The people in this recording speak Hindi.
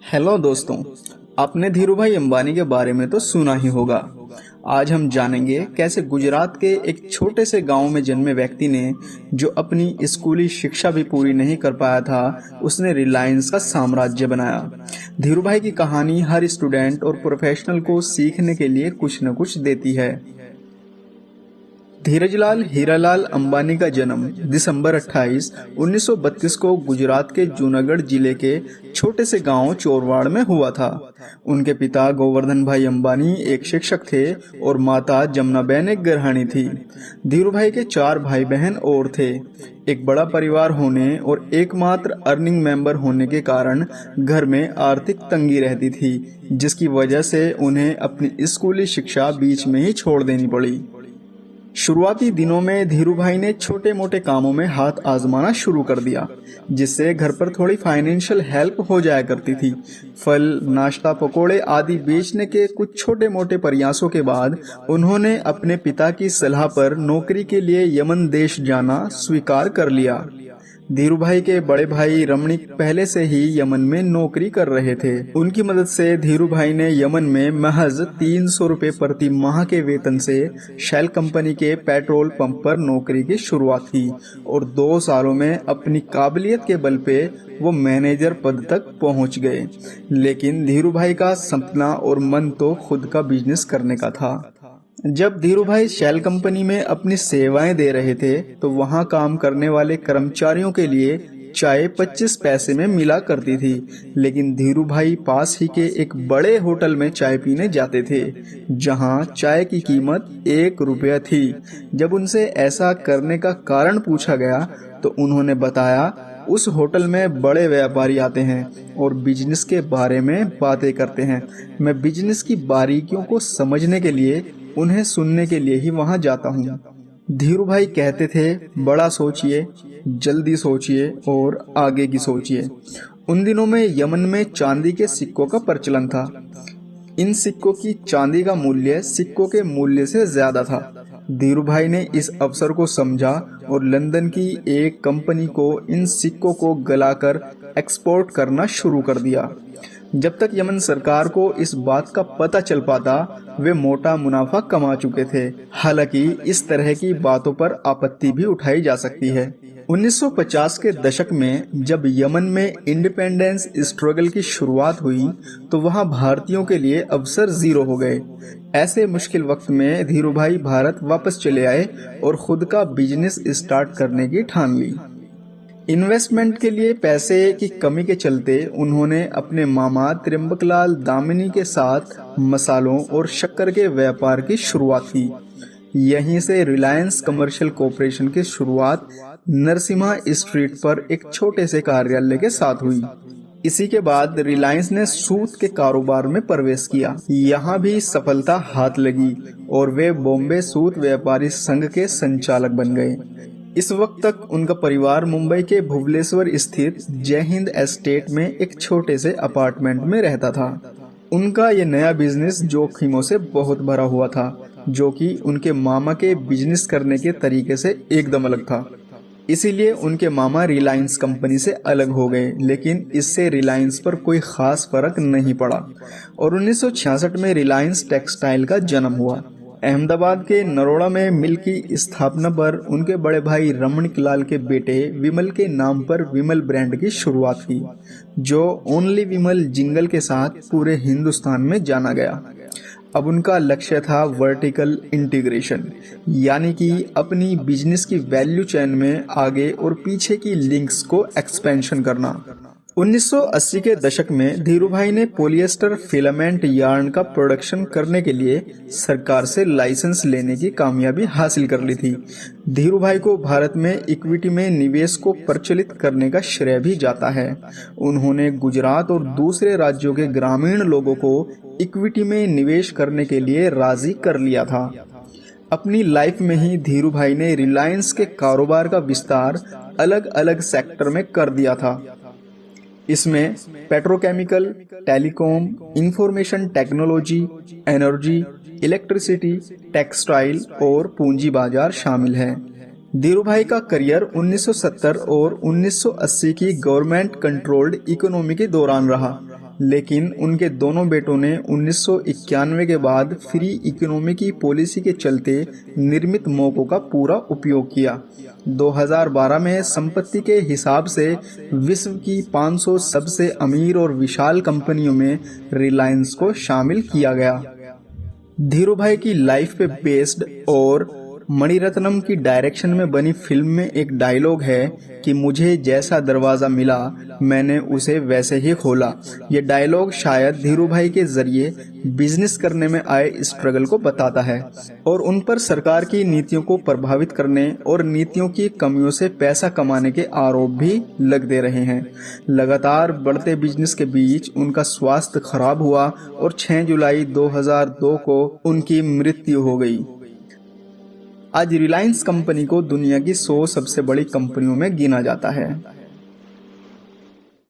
हेलो दोस्तों, आपने धीरूभाई अंबानी के बारे में तो सुना ही होगा। आज हम जानेंगे कैसे गुजरात के एक छोटे से गांव में जन्मे व्यक्ति ने, जो अपनी स्कूली शिक्षा भी पूरी नहीं कर पाया था, उसने रिलायंस का साम्राज्य बनाया। धीरूभाई की कहानी हर स्टूडेंट और प्रोफेशनल को सीखने के लिए कुछ न कुछ देती है। धीरजलाल हीरालाल अंबानी का जन्म दिसंबर 28, 1932 को गुजरात के जूनागढ़ जिले के छोटे से गांव चोरवाड़ में हुआ था। उनके पिता गोवर्धन भाई अंबानी एक शिक्षक थे और माता जमुनाबेन एक गृहिणी थी। धीरूभाई के 4 भाई बहन और थे। एक बड़ा परिवार होने और एकमात्र अर्निंग मेंबर होने के कारण घर में आर्थिक तंगी रहती थी, जिसकी वजह से उन्हें अपनी स्कूली शिक्षा बीच में ही छोड़ देनी पड़ी। शुरुआती दिनों में धीरूभाई ने छोटे मोटे कामों में हाथ आजमाना शुरू कर दिया, जिससे घर पर थोड़ी फाइनेंशियल हेल्प हो जाया करती थी। फल, नाश्ता, पकोड़े आदि बेचने के कुछ छोटे मोटे प्रयासों के बाद उन्होंने अपने पिता की सलाह पर नौकरी के लिए यमन देश जाना स्वीकार कर लिया। धीरूभाई के बड़े भाई रमणीक पहले से ही यमन में नौकरी कर रहे थे। उनकी मदद से धीरूभाई ने यमन में महज 300 रुपए प्रति माह के वेतन से शेल कंपनी के पेट्रोल पंप पर नौकरी की शुरुआत की और 2 सालों में अपनी काबिलियत के बल पे वो मैनेजर पद तक पहुंच गए। लेकिन धीरूभाई का सपना और मन तो खुद का बिजनेस करने का था। जब धीरूभाई शेल कंपनी में अपनी सेवाएं दे रहे थे, तो वहां काम करने वाले कर्मचारियों के लिए चाय 25 पैसे में मिला करती थी। लेकिन धीरूभाई पास ही के एक बड़े होटल में चाय पीने जाते थे, जहां चाय की कीमत 1 रुपया थी। जब उनसे ऐसा करने का कारण पूछा गया, तो उन्होंने बताया, उस होटल में बड़े व्यापारी आते हैं और बिजनेस के बारे में बातें करते हैं। मैं बिजनेस की बारीकियों को समझने के लिए, उन्हें सुनने के लिए ही वहां जाता हूँ। धीरूभाई कहते थे, बड़ा सोचिए, जल्दी सोचिए और आगे की सोचिए। उन दिनों में यमन में चांदी के सिक्कों का प्रचलन था। इन सिक्कों की चांदी का मूल्य सिक्कों के मूल्य से ज्यादा था। धीरूभाई ने इस अवसर को समझा और लंदन की एक कंपनी को इन सिक्कों को गलाकर एक्सपोर्ट करना शुरू कर दिया। जब तक यमन सरकार को इस बात का पता चल पाता, वे मोटा मुनाफा कमा चुके थे। हालांकि इस तरह की बातों पर आपत्ति भी उठाई जा सकती है। 1950 के दशक में जब यमन में इंडिपेंडेंस स्ट्रगल की शुरुआत हुई, तो वहां भारतीयों के लिए अवसर जीरो हो गए। ऐसे मुश्किल वक्त में धीरूभाई भारत वापस चले आए और खुद का बिजनेस स्टार्ट करने की ठान ली। इन्वेस्टमेंट के लिए पैसे की कमी के चलते उन्होंने अपने मामा त्रिम्बकलाल दामिनी के साथ मसालों और शक्कर के व्यापार की शुरुआत की। यहीं से रिलायंस कमर्शियल कॉरपोरेशन की शुरुआत नरसिम्हा स्ट्रीट पर एक छोटे से कार्यालय के साथ हुई। इसी के बाद रिलायंस ने सूत के कारोबार में प्रवेश किया। यहाँ भी सफलता हाथ लगी और वे बॉम्बे सूत व्यापारी संघ के संचालक बन गए। इस वक्त तक उनका परिवार मुंबई के भुवनेश्वर स्थित जय हिंद एस्टेट में एक छोटे से अपार्टमेंट में रहता था। उनका ये नया बिजनेस जोखिमों से बहुत भरा हुआ था, जो कि उनके मामा के बिजनेस करने के तरीके से एकदम अलग था। इसीलिए उनके मामा रिलायंस कंपनी से अलग हो गए, लेकिन इससे रिलायंस पर कोई खास फर्क नहीं पड़ा और 1966 में रिलायंस टेक्सटाइल का जन्म हुआ। अहमदाबाद के नरोड़ा में मिल की स्थापना पर उनके बड़े भाई रमणीक लाल के बेटे विमल के नाम पर विमल ब्रांड की शुरुआत की, जो ओनली विमल जिंगल के साथ पूरे हिंदुस्तान में जाना गया। अब उनका लक्ष्य था वर्टिकल इंटीग्रेशन, यानी कि अपनी बिजनेस की वैल्यू चेन में आगे और पीछे की लिंक्स को एक्सपेंशन करना। 1980 के दशक में धीरूभाई ने पॉलिएस्टर फिलामेंट यार्न का प्रोडक्शन करने के लिए सरकार से लाइसेंस लेने की कामयाबी हासिल कर ली थी। धीरूभाई को भारत में इक्विटी में निवेश को प्रचलित करने का श्रेय भी जाता है। उन्होंने गुजरात और दूसरे राज्यों के ग्रामीण लोगों को इक्विटी में निवेश करने के लिए राजी कर लिया था। अपनी लाइफ में ही धीरूभाई ने रिलायंस के कारोबार का विस्तार अलग अलग सेक्टर में कर दिया था। इसमें petrochemical, telecom, information technology, energy, electricity, textile और पूंजी बाजार शामिल हैं। धीरूभाई का करियर 1970 और 1980 की गवर्नमेंट कंट्रोल्ड इकोनॉमी के दौरान रहा। लेकिन उनके दोनों बेटों ने 1991 के बाद फ्री इकोनॉमी की पॉलिसी के चलते निर्मित मौकों का पूरा उपयोग किया। 2012 में संपत्ति के हिसाब से विश्व की 500 सबसे अमीर और विशाल कंपनियों में रिलायंस को शामिल किया गया। धीरूभाई की लाइफ पे बेस्ड और मणिरत्नम की डायरेक्शन में बनी फिल्म में एक डायलॉग है कि मुझे जैसा दरवाजा मिला मैंने उसे वैसे ही खोला। ये डायलॉग शायद धीरूभाई के जरिए बिजनेस करने में आए स्ट्रगल को बताता है और उन पर सरकार की नीतियों को प्रभावित करने और नीतियों की कमियों से पैसा कमाने के आरोप भी लग दे रहे हैं। लगातार बढ़ते बिजनेस के बीच उनका स्वास्थ्य खराब हुआ और 6 जुलाई 2002 को उनकी मृत्यु हो गई। आज रिलायंस कंपनी को दुनिया की 100 सबसे बड़ी कंपनियों में गिना जाता है।